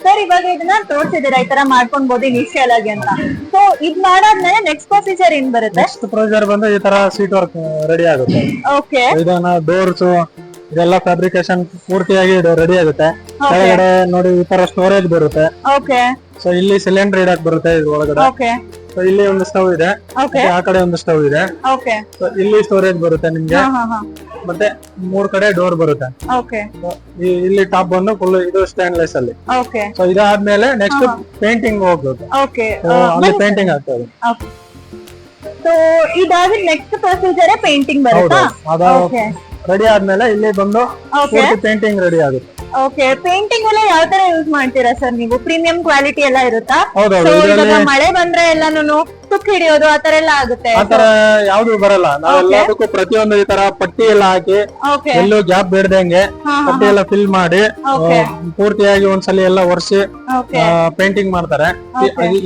Sir ಇವಾಗ ಇದನ್ನ ತೋರಿಸಿದೀರಾ ಈ ತರ ಮಾಡ್ಕೊಬಹುದು ಇನಿಷಿಯಲ್ ಆಗಿ ಅಂತ. ಸೊ ಇದ್ ಮಾಡಾದ್ಮೇಲೆ ನೆಕ್ಸ್ಟ್ ಪ್ರೊಸೀಜರ್ ಏನ್ ಬರುತ್ತೆ? ನೆಕ್ಸ್ಟ್ ಪ್ರೊಸೀಜರ್ ಬಂದು ಈ ತರ ಸೀಟ್ ವರ್ಕ್ ರೆಡಿ ಆಗುತ್ತೆ. ಓಕೆ, ಇದನ್ನ ಡೋರ್ಸ್ ಇದೆಲ್ಲ ಫ್ಯಾಬ್ರಿಕೇಶನ್ ಪೂರ್ತಿಯಾಗಿ ರೆಡಿ ಆಗುತ್ತೆ. ಕೆಳಗಡೆ ನೋಡಿ ಈ ತರ ಸ್ಟೋರೇಜ್ ಬರುತ್ತೆ. ಓಕೆ, ಸೊ ಇಲ್ಲಿ ಸಿಲಿಂಡರ್ ಇಡಕ್ ಬರುತ್ತೆ ಇದ್ರ ಒಳಗಡೆ. ಓಕೆ, ಸೊ ಇಲ್ಲಿ ಒಂದು ಸ್ಟವ್ ಇದೆ, ಓಕೆ, ಆ ಕಡೆ ಒಂದು ಸ್ಟವ್ ಇದೆ. ಓಕೆ, ಸೊ ಇಲ್ಲಿ ಸ್ಟೋರೇಜ್ ಬರುತ್ತೆ ನಿಮ್ಗೆ. ಮತ್ತೆ 3 ಕಡೆ ಡೋರ್ ಬರುತ್ತೆ. ಓಕೆ, ಇಲ್ಲಿ ಟಾಪ್ ಬಂದು ಫುಲ್ ಇದು ಸ್ಟೇನ್ಲೆಸ್ ಅಲ್ಲಿ. ಓಕೆ. ಸೊ ಇದಾದ್ಮೇಲೆ ನೆಕ್ಸ್ಟ್ ಪೇಂಟಿಂಗ್ ಹೋಗ್ಬೇಕು. ಓಕೆ, ಅಲ್ಲಿ ಪೇಂಟಿಂಗ್ ಆಗ್ತದೆ. ಸೊ ಇದಾದ್ರೆ ನೆಕ್ಸ್ಟ್ ಪ್ರೊಸೀಜರ್ ಪೇಂಟಿಂಗ್ ಬರುತ್ತಾ? ಓಕೆ, ರೆಡಿ ಆದ್ಮೇಲೆ ಇಲ್ಲಿ ಬಂದು ಪೇಂಟಿಂಗ್ ರೆಡಿ ಆಗುತ್ತೆ. ಓಕೆ, ಪೇಂಟಿಂಗ್ ಎಲ್ಲ ಯಾವ ತರ ಯೂಸ್ ಮಾಡ್ತೀರಾ ಸರ್ ನೀವು? ಪ್ರೀಮಿಯಂ ಕ್ವಾಲಿಟಿ ಎಲ್ಲ ಇರುತ್ತಾ? ಹೌದೌದು, So, ಇವಾಗ ಮಳೆ ಬಂದ್ರೆ ಎಲ್ಲಾನು ತುಕ್ಕು ಹಿಡಿಯೋದು ಆತರ ಎಲ್ಲ ಆಗುತ್ತೆ? ಆತರ ಯಾವ್ದು ಬರಲ್ಲ. ನಾವೆಲ್ಲದಕ್ಕೂ ಪ್ರತಿಯೊಂದು ಈ ತರ ಪಟ್ಟಿ ಎಲ್ಲ ಹಾಕಿ ಓಕೆ, ಎಲ್ಲೂ ಗ್ಯಾಪ್ ಬಿಡದಂಗೆ ಪಟ್ಟಿ ಎಲ್ಲ ಫಿಲ್ ಮಾಡಿ ಪೂರ್ತಿಯಾಗಿ ಒಂದ್ಸಲಿ ಎಲ್ಲ ಒರೆಸಿ ಓಕೆ, ಪೇಂಟಿಂಗ್ ಮಾಡ್ತಾರೆ.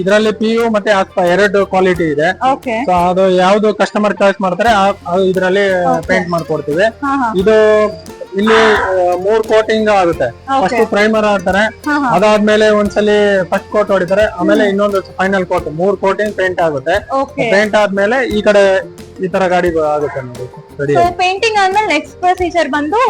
ಇದ್ರಲ್ಲಿ PU ಮತ್ತೆ ಆಸ್ಪಾ 2 ಕ್ವಾಲಿಟಿ ಇದೆ. ಓಕೆ, ಸೊ ಅದು ಯಾವ್ದು ಕಸ್ಟಮರ್ ಚಾಯ್ಸ್ ಮಾಡ್ತಾರೆ ಇದ್ರಲ್ಲಿ ಪೇಂಟ್ ಮಾಡ್ಕೊಡ್ತೀವಿ. ಇದು ಇಲ್ಲಿ 3 ಕೋಟಿಂಗ್ ಆಗುತ್ತೆ. ಫಸ್ಟ್ ಪ್ರೈಮರ್ ಹಾಕ್ತಾರೆ, ಅದಾದ್ಮೇಲೆ ಒಂದ್ಸಲಿ ಫಸ್ಟ್ ಕೋಟ್ ಹೊಡಿತಾರೆ, ಆಮೇಲೆ ಇನ್ನೊಂದು ಫೈನಲ್ ಕೋಟ್. 3 ಕೋಟಿಂಗ್ ಪೇಂಟ್ ಆಗುತ್ತೆ. ಪೇಂಟ್ ಆದ್ಮೇಲೆ ಈ ಕಡೆ ಈ ತರ ಗಾಡಿ ಆಗುತ್ತೆ ನೋಡಿ ರೆಡಿ. ಪೇಂಟಿಂಗ್ ಆದ್ಮೇಲೆ ನೆಕ್ಸ್ಟ್ ಪ್ರೊಸೀಜರ್ ಬಂದು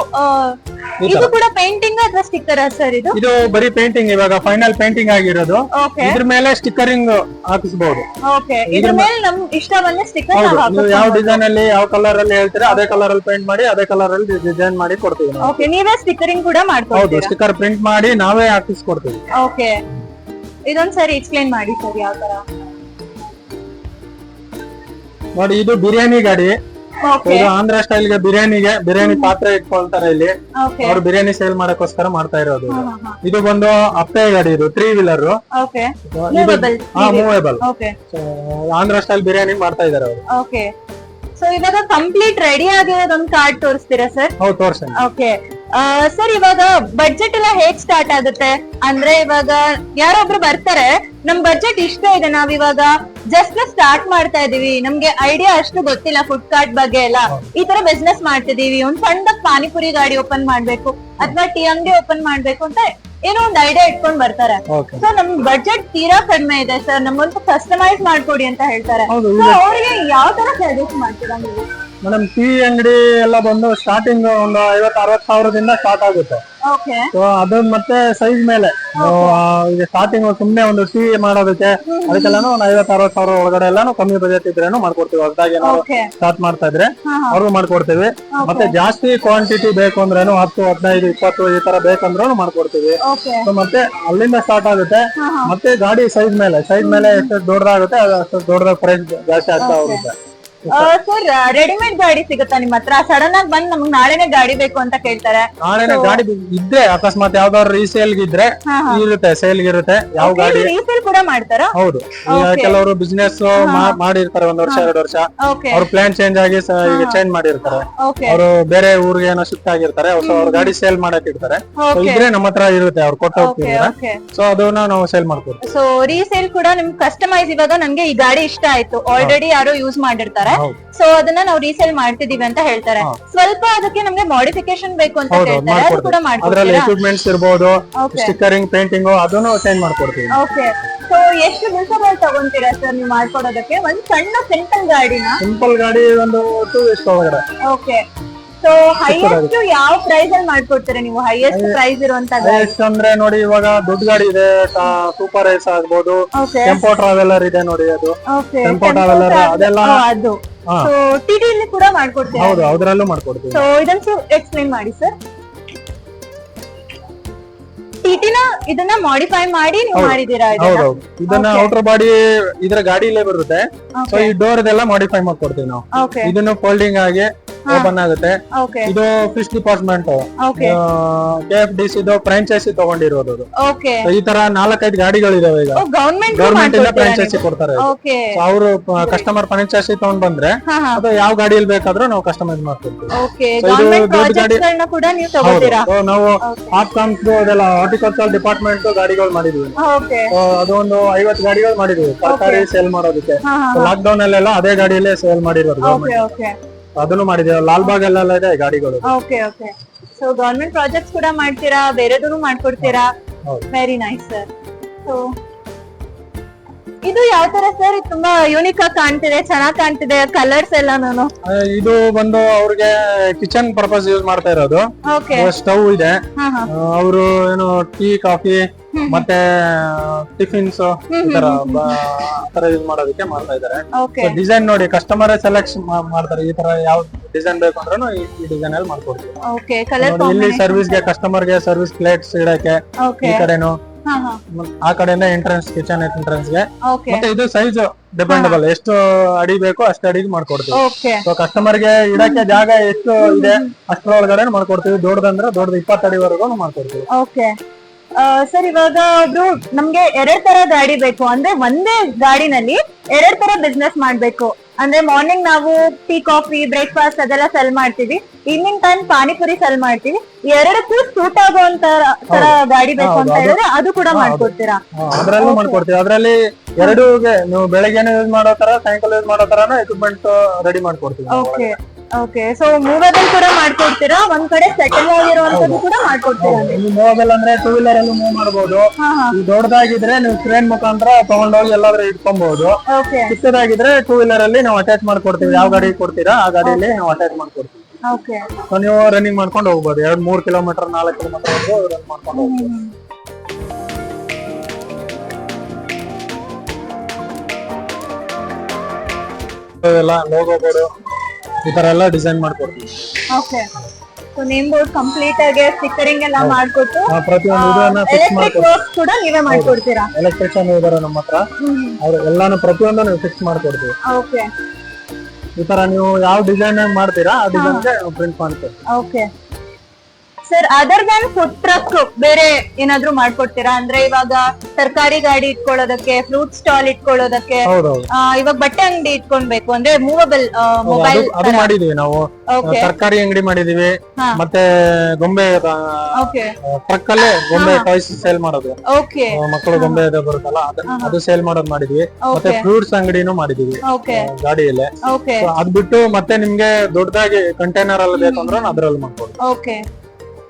ಇದು ಕೂಡ ಪೇಂಟಿಂಗ್ ಅಥವಾ ಸ್ಟಿಕ್ಕರ್ ಸರ್? ಇದು ಬರೀ ಪೇಂಟಿಂಗ್, ಇವಾಗ ಫೈನಲ್ ಪೇಂಟಿಂಗ್ ಆಗಿರೋದು. ಓಕೆ, ಇದ್ರ ಮೇಲೆ ಸ್ಟಿಕ್ಕರಿಂಗ್ ಹಾಕಿಸಬಹುದು. ಓಕೆ, ಇದ್ರ ಮೇಲೆ ನಮ್ ಇಷ್ಟ ಬಂದ ಸ್ಟಿಕ್ಕರ್ ನೀವು ಯಾವ ಡಿಸೈನ್ ಅಲ್ಲಿ ಯಾವ ಕಲರ್ ಅಲ್ಲಿ ಹೇಳ್ತೀರಾ ಅದೇ ಕಲರ್ ಅಲ್ಲಿ ಪೇಂಟ್ ಮಾಡಿ ಅದೇ ಕಲರ್ ಅಲ್ಲಿ ಡಿಸೈನ್ ಮಾಡಿ ಕೊಡ್ತೀವಿ. ಓಕೆ, ನೀವೇ ಸ್ಟಿಕ್ಕರಿಂಗ್ ಕೂಡ ಹೌದು, ಮಾಡ್ಕೊಡ್ತೀರಾ? ಸ್ಟಿಕ್ಕರ್ ಪ್ರಿಂಟ್ ಮಾಡಿ ನಾವೇ ಹಾಕಿಸ್ಕೊಡ್ತೀವಿ. ಓಕೆ, ಇದೊಂದ್ ಸರಿ ಎಕ್ಸ್ಪ್ಲೈನ್ ಮಾಡಿ ಸರ್ ಯಾವ ತರ. ನೋಡಿ ಇದು ಬಿರಿಯಾನಿ ಗಾಡಿ. ಓಕೆ, ಇದು ಆಂಧ್ರ ಸ್ಟೈಲ್ ಗೆ ಬಿರಿಯಾನಿ ಪಾತ್ರೆ ಇಟ್ಕೊಳ್ತಾರೆ ಇಲ್ಲಿ. ಓಕೆ, ಅವ್ರು ಬಿರಿಯಾನಿ ಸೇಲ್ ಮಾಡಕ್ಕೋಸ್ಕರ ಮಾಡ್ತಾ ಇರೋದು. ಇದು ಬಂದು ಅಪ್ಪೆ ಗಾಡಿ, ಇದು 3 wheeler. Okay, movable. Movable. Okay, Andhra style biryani ಮಾಡ್ತಾ ಇದಾರೆ ಅವರು. ಓಕೆ. ಸೊ ಇವಾಗ ಕಂಪ್ಲೀಟ್ ರೆಡಿ ಆಗಿರೋದೊಂದು ಕಾರ್ಡ್ ತೋರಿಸ್ತೀರಾ ಸರ್? ಹೌದು, ತೋರ್ಸೇನೆ. ಓಕೆ ಸರ್, ಇವಾಗ ಬಡ್ಜೆಟ್ ಎಲ್ಲ ಹೇಗ್ ಸ್ಟಾರ್ಟ್ ಆಗುತ್ತೆ ಅಂದ್ರೆ, ಇವಾಗ ಯಾರೊಬ್ರು ಬರ್ತಾರೆ, ನಮ್ ಬಡ್ಜೆಟ್ ಇಷ್ಟ ಇದೆ, ನಾವ್ ಇವಾಗ ಜಸ್ಟ್ ಸ್ಟಾರ್ಟ್ ಮಾಡ್ತಾ ಇದೀವಿ, ನಮ್ಗೆ ಐಡಿಯಾ ಅಷ್ಟು ಗೊತ್ತಿಲ್ಲ ಫುಡ್ ಕಾರ್ಟ್ ಬಗ್ಗೆ ಎಲ್ಲ, ಈ ತರ ಬಿಸ್ನೆಸ್ ಮಾಡ್ತಿದೀವಿ, ಒಂದ್ ಸಣ್ಣ ಪಾನಿಪುರಿ ಗಾಡಿ ಓಪನ್ ಮಾಡ್ಬೇಕು ಅಥವಾ ಟೀ ಅಂಗಡಿ ಓಪನ್ ಮಾಡ್ಬೇಕು ಅಂತ ಏನೋ ಒಂದ್ ಐಡಿಯಾ ಇಟ್ಕೊಂಡ್ ಬರ್ತಾರೆ. ಸೊ ನಮ್ ಬಡ್ಜೆಟ್ ತೀರಾ ಕಡಿಮೆ ಇದೆ ಸರ್, ನಮ್ಮೊಂದು ಕಸ್ಟಮೈಸ್ ಮಾಡ್ಕೊಡಿ ಅಂತ ಹೇಳ್ತಾರೆ. ಸೊ ಅವ್ರಿಗೆ ಯಾವ ತರ ಸಜೆಸ್ಟ್ ಮಾಡ್ತೀರಾ ನೀವು? ಮೇಡಮ್, ಟೀ ಅಂಗಡಿ ಎಲ್ಲ ಬಂದು ಸ್ಟಾರ್ಟಿಂಗ್ ಒಂದು 50-60 ಸಾವಿರದಿಂದ ಸ್ಟಾರ್ಟ್ ಆಗುತ್ತೆ. ಓಕೆ, ಸೊ ಅದು ಮತ್ತೆ ಸೈಜ್ ಮೇಲೆ ಈಗ ಸ್ಟಾರ್ಟಿಂಗ್ ಸುಮ್ನೆ ಒಂದು ಟೀ ಮಾಡೋದಕ್ಕೆ ಅದಕ್ಕೆಲ್ಲಾನು ಒಂದು 50-60 ಸಾವಿರ ಒಳಗಡೆ ಎಲ್ಲಾನು ಕಮ್ಮಿ ಬಜೆಟ್ ಇದ್ರೇನು ಮಾಡ್ಕೊಡ್ತೀವಿ. ಹೊಸದಾಗಿ ಏನಾದ್ರು ಸ್ಟಾರ್ಟ್ ಮಾಡ್ತಾ ಇದ್ರೆ ಅವ್ರಿಗೂ ಮಾಡ್ಕೊಡ್ತೀವಿ. ಮತ್ತೆ ಜಾಸ್ತಿ ಕ್ವಾಂಟಿಟಿ ಬೇಕು ಅಂದ್ರೇನು 10, 15, 20 ಈ ತರ ಬೇಕಂದ್ರೂ ಮಾಡ್ಕೊಡ್ತೀವಿ. ಸೊ ಮತ್ತೆ ಅಲ್ಲಿಂದ ಸ್ಟಾರ್ಟ್ ಆಗುತ್ತೆ. ಮತ್ತೆ ಗಾಡಿ ಸೈಜ್ ಮೇಲೆ ಎಷ್ಟು ದೊಡ್ಡದಾಗುತ್ತೆ ಅಷ್ಟು ದೊಡ್ಡದಾಗ ಪ್ರೈಸ್ ಜಾಸ್ತಿ ಆಗ್ತಾ ಹೋಗುತ್ತೆ. ಸರ್ ರೆಡಿಮೇಡ್ ಗಾಡಿ ಸಿಗುತ್ತಾ ನಿಮ್ ಹತ್ರ? ಸಡನ್ ಆಗಿ ಬಂದ್ ನಮ್ಗೆ ನಾಳೆನೆ ಗಾಡಿ ಬೇಕು ಅಂತ ಕೇಳ್ತಾರೆ. ನಾಳೆನೆ ಗಾಡಿ ಇದ್ರೆ ಅಕಸ್ಮಾತ್ ಯಾವ್ದಾದ್ರು ರೀಸೇಲ್ ಇದ್ರೆ ಇರುತ್ತೆ, ಸೇಲ್ ಇರುತ್ತೆ. ಯಾವ ಗಾಡಿ ರೀಸೇಲ್ ಕೂಡ ಮಾಡ್ತಾರಾ? ಹೌದು, ಈಗ ಕೆಲವರು ಬಿಸ್ನೆಸ್ ಮಾಡಿರ್ತಾರೆ 1 ವರ್ಷ 2 ವರ್ಷ, ಅವ್ರ ಪ್ಲಾನ್ ಚೇಂಜ್ ಆಗಿ ಈಗ ಚೇಂಜ್ ಮಾಡಿರ್ತಾರೆ, ಅವರು ಬೇರೆ ಊರಿಗೆ ಏನೋ ಶಿಫ್ಟ್ ಆಗಿರ್ತಾರೆ, ಅವ್ರ ಗಾಡಿ ಸೇಲ್ ಮಾಡಕ್ ಇರ್ತಾರೆ. ಇದ್ರೆ ನಮ್ಮ ಹತ್ರ ಇರುತ್ತೆ, ಅವ್ರು ಕೊಟ್ಟು ಹೋಗ್ತಿದ್ದಾರೆ. ಸೊ ಅದನ್ನ ನಾವು ಸೇಲ್ ಮಾಡ್ಕೊಡ್ತೀವಿ. ಸೊ ರೀಸೇಲ್ ಕೂಡ ನಿಮ್ ಕಸ್ಟಮೈಸ್, ಇವಾಗ ನನ್ಗೆ ಈ ಗಾಡಿ ಇಷ್ಟ ಆಯ್ತು, ಆಲ್ರೆಡಿ ಯಾರೋ ಯೂಸ್ ಮಾಡಿರ್ತಾರೆ, ಸೊ ಅದನ್ನ ನಾವು ರೀಸೇಲ್ ಮಾಡ್ತಿದೀವಿ ಅಂತ ಹೇಳ್ತಾರೆ. ಸ್ವಲ್ಪ ಅದಕ್ಕೆ ನಮ್ಗೆ ಮಾಡಿಫಿಕೇಶನ್ ಬೇಕು ಅಂತ ಹೇಳ್ತಾರೆ, ಅದು ಕೂಡ ಅದ್ರಲ್ಲಿ ಎಕ್ವಿಪ್ಮೆಂಟ್ಸ್ ಇರ್ಬೋದು, ಸ್ಟಿಕ್ಕರಿಂಗ್, ಪೇಂಟಿಂಗ್ ಅದನ್ನು ಚೇಂಜ್ ಮಾಡ್ಕೊಡ್ತೀವಿ. ಓಕೆ, ಸೊ ಎಷ್ಟು ದಿವಸದಲ್ಲಿ ತಗೊಂತೀರಾ ಸರ್ ನೀವು ಮಾಡ್ಕೊಡೋದಕ್ಕೆ? ಒಂದ್ ಸಣ್ಣ ಸಿಂಪಲ್ ಗಾಡಿ ಒಂದು 2 weeks ಒಳಗಡೆ. ಓಕೆ, ಸೊ ಹೈಯೆಸ್ಟ್ ಯಾವ ಪ್ರೈಸ್ ಅಲ್ಲಿ ಮಾಡ್ಕೊಡ್ತೀರಾ ನೀವು? ಹೈಯೆಸ್ಟ್ ಪ್ರೈಸ್ ಇರುವಂತ ಅಂದ್ರೆ ನೋಡಿ, ಇವಾಗ ದೊಡ್ಡ ಗಾಡಿ ಇದೆ, ಸೂಪರ್ ಏಸ್ ಆಗ್ಬೋದು, ಟೆಂಪೋ ಟ್ರಾವೆಲರ್ ಇದೆ ನೋಡಿ, ಅದು ಟೆಂಪೋ ಟ್ರಾವೆಲರ್ ಅದೆಲ್ಲ. ಅದು ಸೊ ಟಿಟಿ ಅಲ್ಲಿ ಕೂಡ ಮಾಡ್ಕೊಡ್ತೀರಾ? ಹೌದು, ಅದರಲ್ಲೂ ಮಾಡ್ಕೊಡ್ತೀವಿ. ಸೊ ಇದನ್ನ ಎಕ್ಸ್ಪ್ಲೈನ್ ಮಾಡಿ ಸರ್. ಟಿಟಿನ ಇದನ್ನ ಮಾಡಿಫೈ ಮಾಡಿ ನೀವು ಮಾಡಿದೀರಾ? ಹೌದೌದು, ಇದನ್ನ ಔಟರ್ ಬಾಡಿ ಇದ್ರ ಗಾಡಿಲೇ ಬರುತ್ತೆ. ಸೊ ಈ ಡೋರ್ ಇದೆಲ್ಲ ಮಾಡಿಫೈ ಮಾಡ್ಕೊಡ್ತೀವಿ ನಾವು. ಇದನ್ನು ಫೋಲ್ಡಿಂಗ್ ಆಗಿ ಓಪನ್ ಆಗುತ್ತೆ. ಇದು ಫಿಶ್ ಡಿಪಾರ್ಟ್ಮೆಂಟ್ KFDC ಫ್ರಾಂಚೈಸಿ ತಗೊಂಡಿರೋದು. ಈ ತರ 4-5 ಗಾಡಿಗಳಿದಾವೆ. ಈಗ ಗವರ್ಮೆಂಟ್ ಇಂದ ಫ್ರಾಂಚೈಸಿ ಕೊಡ್ತಾರೆ. ಅವರು ಕಸ್ಟಮರ್ ಫ್ರಾಂಚೈಸಿ ತಗೊಂಡ್ ಬಂದ್ರೆ ಅದು ಯಾವ ಗಾಡಿಯಲ್ಲಿ ಬೇಕಾದ್ರೂ ನಾವು ಕಸ್ಟಮೈಸ್ ಮಾಡ್ಕೊಡ್ತೀವಿ. ನಾವು ಆಪ್ಕಾಮ್ಸ್ ಅದೆಲ್ಲ ಹಾರ್ಟಿಕಲ್ಚರ್ ಡಿಪಾರ್ಟ್ಮೆಂಟ್ ಗಾಡಿಗಳು ಮಾಡಿದ್ವಿ. ಅದೊಂದು 50 ಗಾಡಿಗಳು ಮಾಡಿದ್ವಿ ತರಕಾರಿ ಸೇಲ್ ಮಾಡೋದಕ್ಕೆ. ಲಾಕ್ ಡೌನ್ ಅಲ್ಲೆಲ್ಲ ಅದೇ ಗಾಡಿಯಲ್ಲೇ ಸೇಲ್ ಮಾಡಿರೋದು. ಅದನ್ನು ಮಾಡಿದ್ದೇವೆ. ಲಾಲ್ಬಾಗ್ ಎಲ್ಲ ಇದೆ ಗಾಡಿಗಳು. Okay, okay. So government projects ಕೂಡ ಮಾಡ್ತೀರಾ, ಬೇರೆದನ್ನು ಮಾಡ್ಕೊಡ್ತೀರಾ? ಹೌದು. Very nice sir. ಸೊ ಇದು ಯಾವ ತರ ಸರ್? ಇದು ತುಂಬಾ ಯೂನಿಕ್ ಆಗಿ ಕಾಣ್ತಿದೆ, ಚೆನ್ನಾಗಿ ಕಾಣ್ತಿದೆ, ಕಲರ್ಸ್ ಎಲ್ಲಾನು. ಇದು ಬಂದು ಅವ್ರಿಗೆ ಕಿಚನ್ ಪರ್ಪಸ್ ಯೂಸ್ ಮಾಡ್ತಾ ಇರೋದು. ಓಕೆ. ಸ್ಟವ್ ಇದೆ. ಹಾ ಹಾ. ಅವರು ಏನು ಟೀ ಕಾಫಿ ಮತ್ತೆ ಟಿಫಿನ್ಸ್ ತರ ಯೂಸ್ ಮಾಡೋದಕ್ಕೆ ಮಾಡ್ತಾ ಇದಾರೆ. ಓಕೆ. ಡಿಸೈನ್ ನೋಡಿ ಕಸ್ಟಮರ್ ಸೆಲೆಕ್ಷನ್ ಮಾಡ್ತಾರೆ, ಈ ತರ ಯಾವ ಡಿಸೈನ್ ಬೇಕು ಅಂದ್ರೂ ಈ ಡಿಸೈನ್ ಅಲ್ಲಿ ಮಾಡ್ಕೊಡ್ತೀವಿ. ಓಕೆ. ಕಲರ್ ನೋಡಿ, ಇಲ್ಲಿ ಸರ್ವಿಸ್ ಗೆ ಕಸ್ಟಮರ್ ಗೆ ಸರ್ವಿಸ್ ಪ್ಲೇಟ್ಸ್ ಇಡಕ್ಕೆ ಓಕೆ. ಈ ಕಡೆನು, ಹಾ ಹಾ. ಆ ಕಡೆಯಿಂದ ಎಂಟ್ರೆನ್ಸ್ ಕಿಚನ್ ಎಂಟ್ರೆನ್ಸ್ ಗೆ. ಓಕೆ. ಮತ್ತೆ ಇದು ಸೈಜ್ ಡಿಪೆಂಡಬಲ್, ಎಷ್ಟು ಅಡಿ ಬೇಕೋ ಅಷ್ಟು ಅಡಿಗೆ ಮಾಡ್ಕೊಡ್ತೀವಿ. ಓಕೆ. ಸೊ ಕಸ್ಟಮರ್ ಗೆ ಇಡಕ್ಕೆ ಜಾಗ ಎಷ್ಟು ಇದೆ ಅಷ್ಟರೊಳಗಡೆ ಮಾಡ್ಕೊಡ್ತೀವಿ. ದೊಡ್ಡದಂದ್ರೆ ದೊಡ್ಡದು 20 ಅಡಿವರೆಗೂ ಮಾಡ್ಕೊಡ್ತೀವಿ. ಓಕೆ. ಸರ್, ಇವಾಗ ಒಬ್ರು ನಮ್ಗೆ 2 ತರ ಗಾಡಿ ಬೇಕು ಅಂದ್ರೆ ಒಂದೇ ಗಾಡಿನಲ್ಲಿ 2 ತರ ಬಿಸ್ನೆಸ್ ಮಾಡ್ಬೇಕು ಅಂದ್ರೆ ಮಾರ್ನಿಂಗ್ ನಾವು ಟೀ ಕಾಫಿ ಬ್ರೇಕ್ಫಾಸ್ಟ್ ಅದೆಲ್ಲ ಸೆಲ್ ಮಾಡ್ತೀವಿ, ಈವ್ನಿಂಗ್ ಟೈಮ್ ಪಾನಿಪುರಿ ಸೆಲ್ ಮಾಡ್ತೀವಿ. ಎರಡಕ್ಕೂ ಸೂಟ್ ಆಗುವಂತ ತರ ಗಾಡಿ ಬೇಕು ಅಂತ ಹೇಳಿದ್ರೆ ಅದು ಕೂಡ ಮಾಡ್ಕೊಡ್ತೀರಾ? ಅದ್ರಲ್ಲೂ ಮಾಡ್ಕೊಡ್ತೀವಿ. ಅದ್ರಲ್ಲಿ ಎರಡೂಗೆ ನೀವು ಬೆಳಗ್ಗೆನೂ ಯೂಸ್ ಮಾಡೋ ತರ ಸಾಯಂಕಾಲ ಯೂಸ್ ಮಾಡೋ ತರಾನು ಎಕ್ವಿಪ್ಮೆಂಟ್ ರೆಡಿ ಮಾಡ್ಕೊಡ್ತೀವಿ. ಓಕೆ. ಓಕೆ. ಸೊ ಮೂವೇಬಲ್ ಕೂಡ ಮಾಡ್ಕೊಡ್ತೀರಾ, ಒಂದ್ ಕಡೆ ಸೆಟಲ್ ಆಗಿರುವಂತದ್ದು ಕೂಡ ಮಾಡ್ಕೊಡ್ತೀರಾ? ಮೂವಬಲ್ ಅಂದ್ರೆ 2 ವೀಲರ್ ಅಲ್ಲಿ ಮೂವ್ ಮಾಡಬಹುದು. ಈ ದೊಡ್ಡದಾಗಿದ್ರೆ ನೀವು ಕ್ರೇನ್ ಮುಖಾಂತರ ತಗೊಂಡೋಗಿ ಎಲ್ಲಾದ್ರೂ ಇಟ್ಕೊಬಹುದು. ಓಕೆ. ಚಿಕ್ಕದಾಗಿದ್ರೆ 2 ವೀಲರ್ ಅಲ್ಲಿ ನಾವು ಅಟ್ಯಾಚ್ ಮಾಡ್ಕೊಡ್ತೀವಿ. ಯಾವ ಗಾಡಿ ಕೊಡ್ತೀರಾ ಆ ಗಾಡಿಯಲ್ಲಿ ನಾವು ಅಟ್ಯಾಚ್ ಮಾಡ್ಕೊಡ್ತೀವಿ. ಓಕೆ. ಸೊ ನೀವು ರನ್ನಿಂಗ್ ಮಾಡ್ಕೊಂಡು ಹೋಗ್ಬೋದು. 2-3 ಕಿಲೋಮೀಟರ್ 4 ಕಿಲೋಮೀಟರ್ ರನ್ ಮಾಡ್ಕೊಂಡು ಹೋಗ್ಬೋದು. ಎಲ್ಲ ಲೋಗೋ ಬೋರ್ಡ್ ಈ ತರ ಎಲ್ಲ ಡಿಸೈನ್ ಮಾಡ್ಕೊಡ್ತೀವಿ. Okay. So name board complete ಆಗಿ ಸ್ಟಿಕ್ಕರಿಂಗ್ ಎಲ್ಲ ಮಾಡ್ಕೊಟ್ಟು ಪ್ರತಿಯೊಂದು ಇದನ್ನ ಫಿಕ್ಸ್ ಎಲೆಕ್ಟ್ರಿಕ್ ವರ್ಕ್ ಕೂಡ ನೀವೇ ಮಾಡ್ಕೊಡ್ತೀರಾ? ಎಲೆಕ್ಟ್ರಿಷಿಯನ್ ಇದಾರೆ ನಮ್ಮ ಹತ್ರ, ಅವ್ರು ಎಲ್ಲಾನು ಪ್ರತಿಯೊಂದು ನೀವು ಫಿಕ್ಸ್ ಮಾಡ್ಕೊಡ್ತೀವಿ. ಓಕೆ. ಈ ತರ ನೀವು ಯಾವ ಡಿಸೈನ್ ಮಾಡ್ತೀರಾ ಆ ಡಿಸೈನ್ ಗೆ ಪ್ರಿಂಟ್ ಮಾಡ್ತೀವಿ. Okay. Sir, other than food truck ಬೇರೆ ಏನಾದ್ರು ಮಾಡ್ಕೊಡ್ತೀರಾ? ಅಂದ್ರೆ ಇವಾಗ ತರಕಾರಿ ಗಾಡಿ ಇಟ್ಕೊಳ್ಳೋದಕ್ಕೆ, ಫ್ರೂಟ್ ಸ್ಟಾಲ್ ಇಟ್ಕೊಳ್ಳೋದಕ್ಕೆ, ಹೌದೌದು. ಇವಾಗ ಬಟ್ಟೆ ಅಂಗಡಿ ಇಟ್ಕೊಳ್ಬೇಕು ಅಂದ್ರೆ ಮೂವಬಲ್ ಮೊಬೈಲ್ ಅದು ಮಾಡಿದೀವಿ ನಾವು. ತರಕಾರಿ ಅಂಗಡಿ ಮಾಡಿದೀವಿ, ಮತ್ತೆ ಗೊಂಬೆ ಟ್ರಕ್ ಅಲ್ಲೇ ಗೊಂಬೆ ಟಾಯ್ಸ್ ಸೇಲ್ ಮಾಡೋದು. ಓಕೆ. ಮಕ್ಕಳು ಗೊಂಬೆ ಬರುತ್ತಲ್ಲ ಅದು ಸೇಲ್ ಮಾಡೋದು ಮಾಡಿದ್ವಿ. ಮತ್ತೆ ಫ್ರೂಟ್ಸ್ ಅಂಗಡಿನೂ ಮಾಡಿದೀವಿ ಗಾಡಿಯಲ್ಲೇ. ಅದ್ ಬಿಟ್ಟು ಮತ್ತೆ ನಿಮ್ಗೆ ದೊಡ್ಡದಾಗಿ ಕಂಟೈನರ್ ಅಲ್ಲಿ ಬೇಕಂದ್ರೆ ಅದ್ರಲ್ಲಿ ಮಾಡ್ಬೋದು. ಓಕೆ.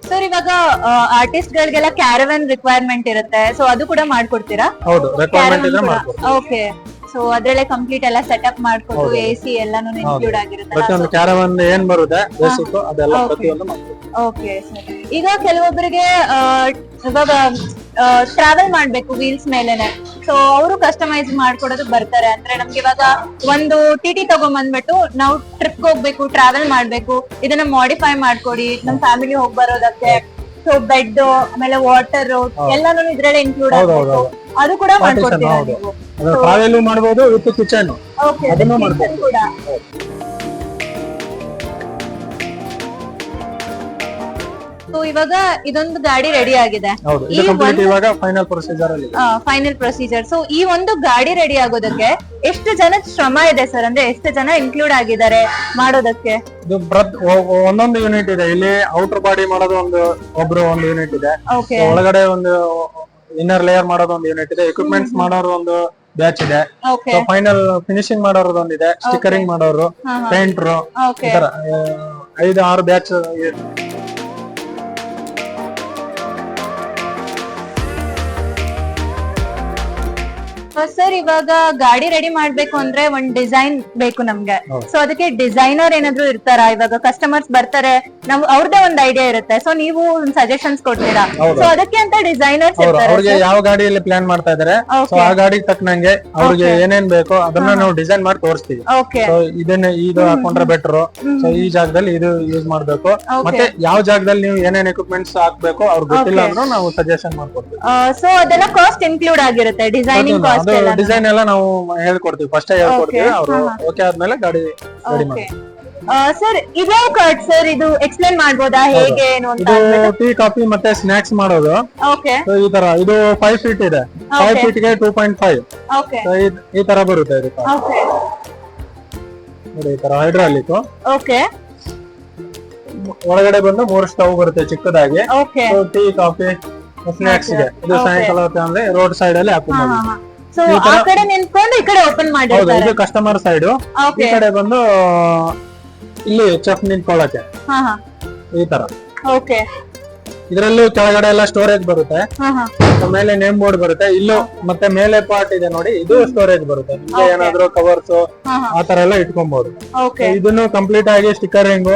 ಸರ್, ಇವಾಗ ಆರ್ಟಿಸ್ಟ್ ಗಳಿಗೆಲ್ಲ ಕ್ಯಾರವನ್ ರಿಕ್ವೈರ್ಮೆಂಟ್ ಇರುತ್ತೆ, ಸೊ ಅದು ಕೂಡ ಮಾಡ್ಕೊಡ್ತೀರಾ? ಹೌದು, ರಿಕ್ವೈರ್ಮೆಂಟ್ ಇದ್ರೆ ಮಾಡ್ಕೊಡ್ತೀವಿ. ಓಕೆ. ಸೊ ಅದ್ರಲ್ಲೇ ಕಂಪ್ಲೀಟ್ ಎಲ್ಲ ಸೆಟಪ್ ಮಾಡ್ಕೊಟ್ಟು AC ಎಲ್ಲಾನು ಇನ್ಕ್ಲೂಡ್ ಆಗಿರುತ್ತೆ. ಪ್ರತಿಯೊಂದು ಕ್ಯಾರವನ್ ಏನ್ ಬರುತ್ತೆ ಬೇಸಿಕ್ ಅದೆಲ್ಲ ಪ್ರತಿಯೊಂದು ಮಾಡ್ತೀವಿ. Okay sir. ಈಗ ಕೆಲವೊಬ್ಬರಿಗೆ ಇವಾಗ ಟ್ರಾವೆಲ್ ಮಾಡ್ಬೇಕು ವೀಲ್ಸ್ ಮೇಲೆನೆ, ಸೊ ಅವರು ಕಸ್ಟಮೈಸ್ ಮಾಡ್ಕೊಡೋದಕ್ಕೆ ಬರ್ತಾರೆ. ಅಂದ್ರೆ ನಮ್ಗೆ ಇವಾಗ ಒಂದು TT ತಗೊಂಡ್ಬಂದ್ಬಿಟ್ಟು ನಾವು ಟ್ರಿಪ್ ಹೋಗ್ಬೇಕು, ಟ್ರಾವೆಲ್ ಮಾಡ್ಬೇಕು, ಇದನ್ನ ಮಾಡಿಫೈ ಮಾಡ್ಕೊಡಿ ನಮ್ ಫ್ಯಾಮಿಲಿ ಹೋಗ್ ಬರೋದಕ್ಕೆ. ಸೊ ಬೆಡ್ ಆಮೇಲೆ ವಾಟರ್ ಎಲ್ಲಾನು ಇದ್ರಲ್ಲೇ ಇನ್ಕ್ಲೂಡ್ ಆಗ್ಬೇಕು, ಅದು ಕೂಡ ಮಾಡ್ಕೊಡ್ತೀರಾ ನೀವು? ಟ್ರಾವೆಲ್ ಮಾಡಬಹುದು ವಿತ್ ಕಿಚನ್. ಓಕೆ. ಅದನ್ನು ಮಾಡ್ಬೋದು ಕೂಡ. ಸೊ ಇವಾಗ ಇದೊಂದು ಗಾಡಿ ರೆಡಿ ಆಗಿದೆ. ಹೌದು, ಇದು ಕಂಪ್ಲೀಟ್ ಇವಾಗ ಫೈನಲ್ ಪ್ರೊಸೀಜರ್ ಅಲ್ಲಿ. Final procedure. ಸೊ ಈ ಒಂದು ಗಾಡಿ ರೆಡಿ ಆಗೋದಕ್ಕೆ ಎಷ್ಟು ಜನ ಶ್ರಮ ಇದೆ ಸರ್? ಅಂದ್ರೆ ಎಷ್ಟು ಜನ ಇನ್ಕ್ಲೂಡ್ ಆಗಿದ್ದಾರೆ ಮಾಡೋದಕ್ಕೆ? ಇದು ಒಂದೊಂದು ಯೂನಿಟ್ ಇದೆ. ಇಲ್ಲಿ ಔಟರ್ ಬಾಡಿ ಮಾಡೋದು ಒಬ್ರು ಒಂದು ಯೂನಿಟ್ ಇದೆ. ಒಳಗಡೆ ಒಂದು ಇನ್ನರ್ ಲೇಯರ್ ಮಾಡೋದು ಒಂದು ಯೂನಿಟ್ ಇದೆ. ಎಕ್ವಿಪ್ಮೆಂಟ್ಸ್ ಮಾಡೋರು ಒಂದು ಬ್ಯಾಚ್ ಇದೆ. ಫೈನಲ್ ಫಿನಿಶಿಂಗ್ ಮಾಡೋರು ಒಂದಿದೆ. ಸ್ಟಿಕರಿಂಗ್ ಮಾಡೋರು, ಪೇಂಟ್ರು, ಈ ತರ 5-6 ಬ್ಯಾಚ್. ಸರ್, ಇವಾಗ ಗಾಡಿ ರೆಡಿ ಮಾಡ್ಬೇಕು ಅಂದ್ರೆ ಒಂದ್ ಡಿಸೈನ್ ಬೇಕು ನಮ್ಗೆ. ಸೊ ಅದಕ್ಕೆ ಡಿಸೈನರ್ ಏನಾದ್ರು ಇರ್ತಾರಾ? ಇವಾಗ ಕಸ್ಟಮರ್ಸ್ ಬರ್ತಾರೆ, ನಮ್ ಅವ್ರದೇ ಒಂದ್ ಐಡಿಯಾ ಇರುತ್ತೆ, ಸೊ ನೀವು ಸಜೆಷನ್ಸ್ ಕೊಡ್ತೀರಾ? ಸೊ ಅದಕ್ಕೆ ಅಂತ ಡಿಸೈನರ್ಸ್ ಇರ್ತಾರೆ. ಅವ್ರಿಗೆ ಯಾವ ಗಾಡಿಯಲ್ಲಿ ಪ್ಲಾನ್ ಮಾಡ್ತಾ ಇದಾರೆ ಸೊ ಆ ಗಾಡಿಗೆ ತಕ್ಕನಂಗೆ ಅವ್ರಿಗೆ ಏನೇನ್ ಬೇಕೋ ಅದನ್ನ ನಾವು ಡಿಸೈನ್ ಮಾಡಿ ತೋರಿಸ್ತೀವಿ. ಸೊ ಇದು ಹಾಕೊಂಡ್ರೆ ಬೆಟರ್, ಸೊ ಈ ಜಾಗದಲ್ಲಿ ಇದು ಯೂಸ್ ಮಾಡ್ಬೇಕು, ಮತ್ತೆ ಯಾವ ಜಾಗದಲ್ಲಿ ನೀವು ಏನೇನ್ ಎಕ್ವಿಪ್ಮೆಂಟ್ಸ್ ಹಾಕ್ಬೇಕು ಅವ್ರಿಗೆ ಗೊತ್ತಿಲ್ಲ ಅಂದ್ರೂ ನಾವು ಸಜೆಷನ್ ಮಾಡ್ಕೊಡ್ತೀವಿ. ಸೊ ಅದೆಲ್ಲ ಕಾಸ್ಟ್ ಇನ್ಕ್ಲೂಡ್ ಆಗಿರುತ್ತೆ, ಡಿಸೈನಿಂಗ್ ಕಾಸ್ಟ್ ಡಿಸೈನ್ ಎಲ್ಲ ನಾವು ಹೇಳ್ಕೊಡ್ತೀವಿ, ಫಸ್ಟ್ ಹೇಳ್ಕೊಡ್ತೀವಿ. ಅವರು ಓಕೆ ಆದ್ಮೇಲೆ ಗಾಡಿ ರೆಡಿ ಮಾಡ್ತೀವಿ. ಸರ್, ಇದೇ ಕಟ್ ಸರ್, ಇದು ಎಕ್ಸ್ಪ್ಲೇನ್ ಮಾಡ್ಬೋದಾ ಹೇಗೆ ಏನು ಅಂತ? ಇದು ಟೀ ಕಾಫಿ ಮತ್ತೆ ಸ್ನಾಕ್ಸ್ ಮಾಡೋದು. ಓಕೆ. ಈ ತರ ಇದು 5 ಫೀಟ್ ಇದೆ. 5 ಫೀಟ್ ಗೆ 2.5. ಓಕೆ. ಈ ತರ ಬರುತ್ತೆ ಇದು. ಓಕೆ. ನೋಡಿ ಈ ತರ ಹೈಡ್ರಾಲಿಕ್. ಓಕೆ. ಒಳಗಡೆ ಬಂದು 3 ಸ್ಟವ್ ಬರುತ್ತೆ ಚಿಕ್ಕದಾಗಿ. ಓಕೆ. ಟೀ ಕಾಫಿ ಸ್ನಾಕ್ಸ್ ಇದೆ. ಇದು ಸಾಯಂಕಾಲ ಹೊತ್ತು ಅಂದ್ರೆ ರೋಡ್ ಸೈಡ್ ಅಲ್ಲಿ ಹಾಕೊಂಡು ಸೊ ಆ ಕಡೆ ನಿಂತ್ಕೊಂಡು ಈ ಕಡೆ ಓಪನ್ ಮಾಡಿರ್ತಾರೆ. ಇದು ಕಸ್ಟಮರ್ ಸೈಡ್. ಈ ಕಡೆ ಬಂದು ಇಲ್ಲಿ ಚೆಫ್ ನಿಂತ್ಕೊಳ್ಳಕ್ಕೆ ಈ ತರ. ಓಕೆ. ಇದ್ರಲ್ಲೂ ಕೆಳಗಡೆ ಎಲ್ಲ ಸ್ಟೋರೇಜ್ ಬರುತ್ತೆ, ಹಾ ಹಾ ಮೇಲೆ ನೇಮ್ ಬೋರ್ಡ್ ಬರುತ್ತೆ. ಇಲ್ಲೂ ಮತ್ತೆ ಮೇಲೆ ಪಾರ್ಟ್ ಇದೆ ನೋಡಿ, ಇದು ಸ್ಟೋರೇಜ್ ಬರುತ್ತೆ. ನಿಮ್ಗೆ ಏನಾದ್ರು ಕವರ್ಸ್ ಆತರ ಎಲ್ಲ ಇಟ್ಕೊಬಹುದು. ಓಕೆ ಇದನ್ನು ಕಂಪ್ಲೀಟ್ ಆಗಿ ಸ್ಟಿಕರಿಂಗ್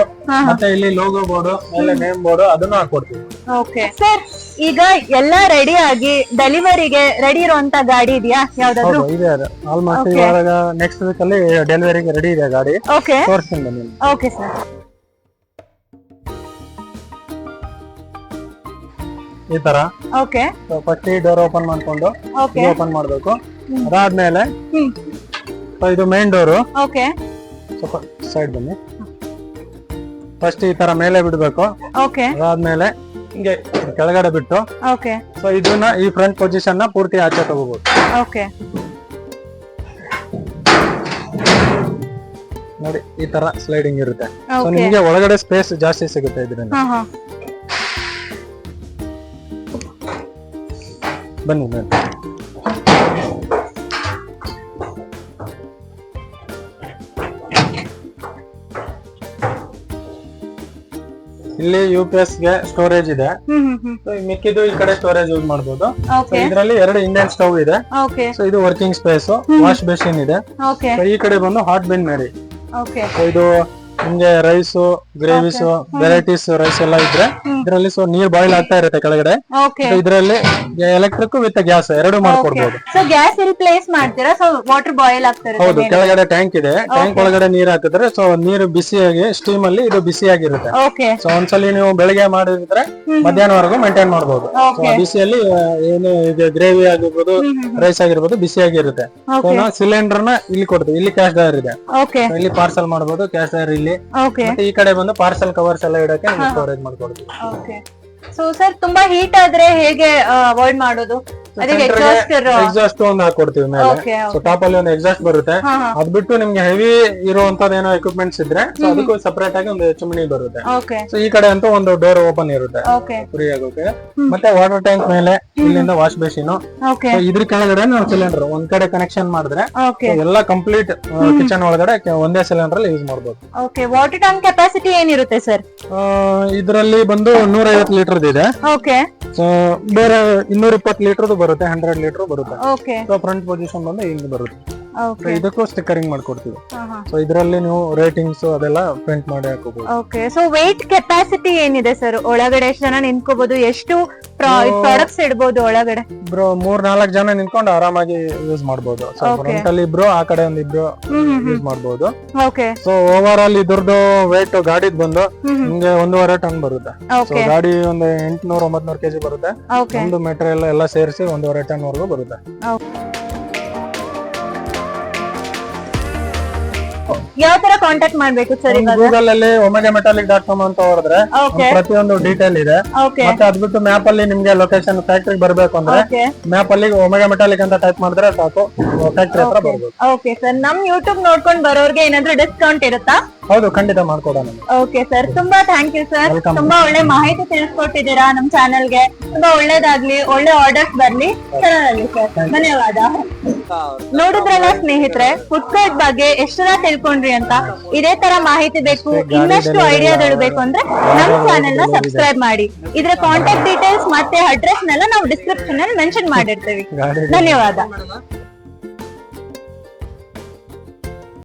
ಮತ್ತೆ ಇಲ್ಲಿ ಲೋಗೋ ಬೋರ್ಡ್ ಮೇಲೆ ನೇಮ್ ಬೋರ್ಡ್ ಅದನ್ನು ಹಾಕೊಡ್ತೀವಿ. ಓಕೆ ಸರ್, ಈಗ ಎಲ್ಲಾ ರೆಡಿ ಆಗಿ ಡೆಲಿವರಿಗೆ ರೆಡಿ ಇರುವಂತ ಗಾಡಿ ಇದೆಯಾ ಯಾವ್ದಾದ್ರು? ಇದೆ ಆಲ್ಮೋಸ್ಟ್ ಇವಾಗ ನೆಕ್ಸ್ಟ್ ವೀಕ್ ಅಲ್ಲಿ ಡೆಲಿವರಿಗೆ ರೆಡಿ ಇದೆ ಗಾಡಿ. ಓಕೆ ತೋರಿಸ್ತೀನಿ ಬನ್ನಿ. Okay sir. ಈ ತರ ಓಕೆ ಫಸ್ಟ್ ಈ ಡೋರ್ ಓಪನ್ ಮಾಡ್ಕೊಂಡು ಓಕೆ ಓಪನ್ ಮಾಡ್ಬೇಕು. ಅದಾದ್ಮೇಲೆ ಹ್ಮ್ ಇದು ಮೇನ್ ಡೋರು, ಓಕೆ ಸ್ವಲ್ಪ ಸೈಡ್ ಬನ್ನಿ. ಫಸ್ಟ್ ಈ ತರ ಮೇಲೆ ಬಿಡ್ಬೇಕು. ಓಕೆ ಅದಾದ್ಮೇಲೆ ಹಿಂಗೆ ಕೆಳಗಡೆ ಬಿಟ್ಟು ಓಕೆ ಸೊ ಇದನ್ನ ಈ ಫ್ರಂಟ್ ಪೊಸಿಷನ್ ನ ಪೂರ್ತಿ ಆಚೆ ತಗೋಬಹುದು. ಓಕೆ ನೋಡಿ ಈ ತರ ಸ್ಲೈಡಿಂಗ್ ಇರುತ್ತೆ. So Okay. ನಿಮಗೆ ಒಳಗಡೆ ಸ್ಪೇಸ್ ಜಾಸ್ತಿ ಸಿಗುತ್ತೆ ಇದರಿಂದ. ಹಾ ಹಾ ಬನ್ನಿ ಬನ್ನಿ. ಇಲ್ಲಿ UPS ಗೆ ಸ್ಟೋರೇಜ್ ಇದೆ. So, ಈ ಮಿಕ್ಕಿದ್ದು ಈ ಕಡೆ ಸ್ಟೋರೇಜ್ ಯೂಸ್ ಮಾಡಬಹುದು. ಓಕೆ ಇದರಲ್ಲಿ 2 ಇಂಡಿಯನ್ ಸ್ಟವ್ ಇದೆ. ಓಕೆ ಸೊ ಇದು ವರ್ಕಿಂಗ್ ಸ್ಪೇಸ್, ವಾಶ್ ಬೇಸಿನ್ ಇದೆ. ಓಕೆ So, ಈ ಕಡೆ ಬಂದು ಹಾಟ್ ಬಿನ್ ಮಾಡಿ. ಓಕೆ So, ಇದು ನಿಮ್ಗೆ ರೈಸ್, ಗ್ರೇವಿಸ್, ವೆರೈಟೀಸ್ ರೈಸ್ ಎಲ್ಲ ಇದ್ರೆ ಇದರಲ್ಲಿ ಸೊ ನೀರ್ ಬಾಯ್ಲ್ ಆಗ್ತಾ ಇರುತ್ತೆ ಕೆಳಗಡೆ. ಓಕೆ So, ಇದರಲ್ಲಿ ಎಲೆಕ್ಟ್ರಿಕ್ ವಿತ್ ಗ್ಯಾಸ್ ಎರಡು ಮಾಡ್ಕೊಡ್ಬೋದು. ಸೊ ಗ್ಯಾಸ್ ಇಲ್ಲಿ ಪ್ಲೇಸ್ ಮಾಡ್ತೀರಾ? ಸೊ ವಾಟರ್ ಬಾಯ್ಲ್ ಆಗ್ತಾ ಹೌದು, ಇರುತ್ತೆ. ಕೆಳಗಡೆ ಟ್ಯಾಂಕ್ ಇದೆ. ಟ್ಯಾಂಕ್ ಒಳಗಡೆ ನೀರ್ ಹಾಕಿದ್ರೆ ಸೊ ನೀರು ಬಿಸಿಯಾಗಿ ಸ್ಟೀಮ್ ಅಲ್ಲಿ ಇದು ಬಿಸಿಯಾಗಿರುತ್ತೆ. ಓಕೆ ಸೊ ಒಂದ್ಸಲಿ ನೀವು ಬೆಳಿಗ್ಗೆ ಮಾಡಿದ್ರೆ ಮಧ್ಯಾಹ್ನವರೆಗೂ ಮೇಂಟೈನ್ ಮಾಡಬಹುದು. Okay. ಬಿಸಿಯಲ್ಲಿ ಏನು ಈಗ ಗ್ರೇವಿ ಆಗಿರ್ಬೋದು, ರೈಸ್ ಆಗಿರ್ಬೋದು ಬಿಸಿಯಾಗಿರುತ್ತೆ. ಸೊ ನಾವು ಸಿಲಿಂಡರ್ ನ ಇಲ್ಲಿ ಕೊಡ್ತೀವಿ. ಇಲ್ಲಿ ಕ್ಯಾಶ್ ಡ್ರೈವರ್ ಇದೆ. ಓಕೆ So, ಇಲ್ಲಿ ಪಾರ್ಸಲ್ ಮಾಡಬಹುದು. ಕ್ಯಾಶ್ ಡ್ರೈವರ್ ಇಲ್ಲಿ. ಓಕೆ ಮತ್ತೆ ಈ ಕಡೆ ಬಂದು ಪಾರ್ಸಲ್ ಕವರ್ಸ್ ಎಲ್ಲ ಇಡಕ್ಕೆ ಸ್ಟೋರೇಜ್ ಮಾಡ್ಕೊಡ್ತೀವಿ. ಓಕೆ. ಸೊ ಸರ್, ತುಂಬಾ ಹೀಟ್ ಆದ್ರೆ ಹೇಗೆ ಅವಾಯ್ಡ್ ಮಾಡೋದು? ಅದಕ್ಕೆ ಎಕ್ಸಾಸ್ಟರ್ ಎಕ್ಸಾಸ್ಟ್ ಒಂದು ಹಾಕೊಡ್ತೀವಿ ಮೇಲೆ. ಓಕೆ ಸೊ ಟಾಪ್ ಅಲ್ಲಿ ಒಂದು ಎಕ್ಸಾಸ್ಟ್ ಬರುತ್ತೆ. ಅದ್ ಬಿಟ್ಟು ನಿಮ್ಗೆ ಹೆವಿ ಇರುವಂತದ್ದು ಏನೋ ಎಕ್ವಿಪ್ಮೆಂಟ್ಸ್ ಇದ್ರೆ ಸೊ ಅದಕ್ಕೂ ಸಪರೇಟ್ ಆಗಿ ಒಂದು ಚಿಮಣಿ ಬರುತ್ತೆ. ಓಕೆ ಸೊ ಈ ಕಡೆ ಅಂತೂ ಒಂದು ಡೋರ್ ಓಪನ್ ಇರುತ್ತೆ ಓಕೆ ಫ್ರೀ ಆಗೋಕೆ. ಮತ್ತೆ ವಾಟರ್ ಟ್ಯಾಂಕ್ ಮೇಲೆ ಇಲ್ಲಿಂದ ವಾಶ್ ಬೇಸಿನ್. ಓಕೆ ಇದ್ರ ಕೆಳಗಡೆ ನಾವು ಸಿಲಿಂಡರ್ ಒಂದ್ ಕಡೆ ಕನೆಕ್ಷನ್ ಮಾಡಿದ್ರೆ ಓಕೆ ಎಲ್ಲ ಕಂಪ್ಲೀಟ್ ಕಿಚನ್ ಒಳಗಡೆ ಒಂದೇ ಸಿಲಿಂಡರ್ ಅಲ್ಲಿ ಯೂಸ್ ಮಾಡಬಹುದು. ಓಕೆ. ವಾಟರ್ ಟ್ಯಾಂಕ್ ಕೆಪಾಸಿಟಿ ಏನಿರುತ್ತೆ ಸರ್? ಇದರಲ್ಲಿ ಬಂದು 150 ಲೀಟರ್ ಇದೆ. ಓಕೆ ಸೊ ಬೇರೆ 220 ಲೀಟರ್ ಬರುತ್ತೆ, 100 ಲೀಟರ್ ಬರುತ್ತೆ. ಓಕೆ ಸೊ ಫ್ರಂಟ್ ಪೊಸಿಷನ್ ಬಂದು ಹಿಂಗ್ ಬರುತ್ತೆ. ಸೊ ಓಕೆ ಇದಕ್ಕೂ ಸ್ಟಿಕ್ಕರಿಂಗ್ ಮಾಡ್ಕೊಡ್ತೀವಿ. ಸೊ ಇದರಲ್ಲಿ ನೀವು ರೇಟಿಂಗ್ಸ್ ಅದೆಲ್ಲ ಪ್ರಿಂಟ್ ಮಾಡಿ ಹಾಕೋಬಹುದು. ಓಕೆ. ಸೊ ವೆಯ್ಟ್ ಕೆಪಾಸಿಟಿ ಏನಿದೆ ಸರ್? ಒಳಗಡೆ ಎಷ್ಟು ಜನ ನಿಂತ್ಕೋಬಹುದು? ಎಷ್ಟು ಪ್ರಾಡಕ್ಟ್ಸ್ ಇಡಬಹುದು ಒಳಗಡೆ? ಇಬ್ರು 3-4 ಜನ ನಿಂತ್ಕೊಂಡು ಆರಾಮಾಗಿ ಯೂಸ್ ಮಾಡಬಹುದು. ಸೊ ಫ್ರಂಟ್ ಅಲ್ಲಿ ಇಬ್ರು, ಆ ಕಡೆ ಒಂದ್ ಇಬ್ರು ಯೂಸ್ ಮಾಡಬಹುದು. ಓಕೆ ಸೊ ಓವರ್ ಆಲ್ ಇದ್ರದ್ದು ವೇಟ್ ಗಾಡಿದ್ ಬಂದು ನಿಮ್ಗೆ 1.5 ಟನ್ ಬರುತ್ತೆ. ಸೊ ಓಕೆ ಗಾಡಿ ಒಂದು 800-900 ಕೆಜಿ ಬರುತ್ತೆ. ಓಕೆ ಒಂದು ಮೆಟೀರಿಯಲ್ ಎಲ್ಲ ಸೇರಿಸಿ 1.5 ಟನ್ ವರೆಗೂ ಬರುತ್ತೆ. ಯಾವ ತರ ಕಾಂಟ್ಯಾಕ್ಟ್ ಮಾಡ್ಬೇಕು ಸರ್ ಇವಾಗ? ಗೂಗಲ್ ಅಲ್ಲಿ omegametallic.com ಅಂತ ಹೊರದ್ರೆ ಓಕೆ ಪ್ರತಿಯೊಂದು ಡೀಟೇಲ್ ಇದೆ. ಓಕೆ ಮತ್ತೆ ಅದ್ ಬಿಟ್ಟು ಮ್ಯಾಪ್ ಅಲ್ಲಿ ನಿಮ್ಗೆ ಲೊಕೇಶನ್ ಫ್ಯಾಕ್ಟ್ರಿ ಬರ್ಬೇಕು ಅಂದ್ರೆ ಓಕೆ ಮ್ಯಾಪ್ ಅಲ್ಲಿ ಒಮೆಗಾ ಮೆಟಾಲಿಕ್ ಅಂತ ಟೈಪ್ ಮಾಡಿದ್ರೆ ಸಾಕು, ಫ್ಯಾಕ್ಟ್ರಿ ಹತ್ರ ಬರ್ಬೋದು. Okay sir. ನಮ್ ಯೂಟ್ಯೂಬ್ ನೋಡ್ಕೊಂಡ್ ಬರೋರ್ಗೆ ಏನಾದ್ರು ಡಿಸ್ಕೌಂಟ್ ಇರುತ್ತಾ? ಹೌದು, ಖಂಡಿತ ಮಾಡ್ಕೊಡೋಣ. ಓಕೆ ಸರ್, ತುಂಬಾ ಥ್ಯಾಂಕ್ ಯು ಸರ್. Welcome. ತುಂಬಾ ಒಳ್ಳೆ ಮಾಹಿತಿ ತಿಳಿಸ್ಕೊಟ್ಟಿದ್ದೀರಾ ನಮ್ ಚಾನೆಲ್ಗೆ. ತುಂಬಾ ಒಳ್ಳೇದಾಗ್ಲಿ, ಒಳ್ಳೆ ಆರ್ಡರ್ಸ್ ಬರ್ಲಿ, ಚೆನ್ನಾಗಿ ಸರ್. ಧನ್ಯವಾದ. ನೋಡಿದ್ರಲ್ಲ ಸ್ನೇಹಿತರೆ, ಫುಡ್ ಕೋರ್ಟ್ ಬಗ್ಗೆ ಎಷ್ಟೆಲ್ಲ ತಿಳ್ಕೊಂಡ್ರಿ ಅಂತ. ಇದೇ ತರ ಮಾಹಿತಿ ಬೇಕು, ಇನ್ನಷ್ಟು ಐಡಿಯಾಗಳು ಬೇಕು ಅಂದ್ರೆ ನಮ್ ಚಾನೆಲ್ ನ ಸಬ್ಸ್ಕ್ರೈಬ್ ಮಾಡಿ. ಇದ್ರ ಕಾಂಟ್ಯಾಕ್ಟ್ ಡೀಟೇಲ್ಸ್ ಮತ್ತೆ ಅಡ್ರೆಸ್ ನೆಲ್ಲ ನಾವು ಡಿಸ್ಕ್ರಿಪ್ಷನ್ ಅಲ್ಲಿ ಮೆನ್ಷನ್ ಮಾಡಿರ್ತೀವಿ. ಗಾಡಿ ಧನ್ಯವಾದ.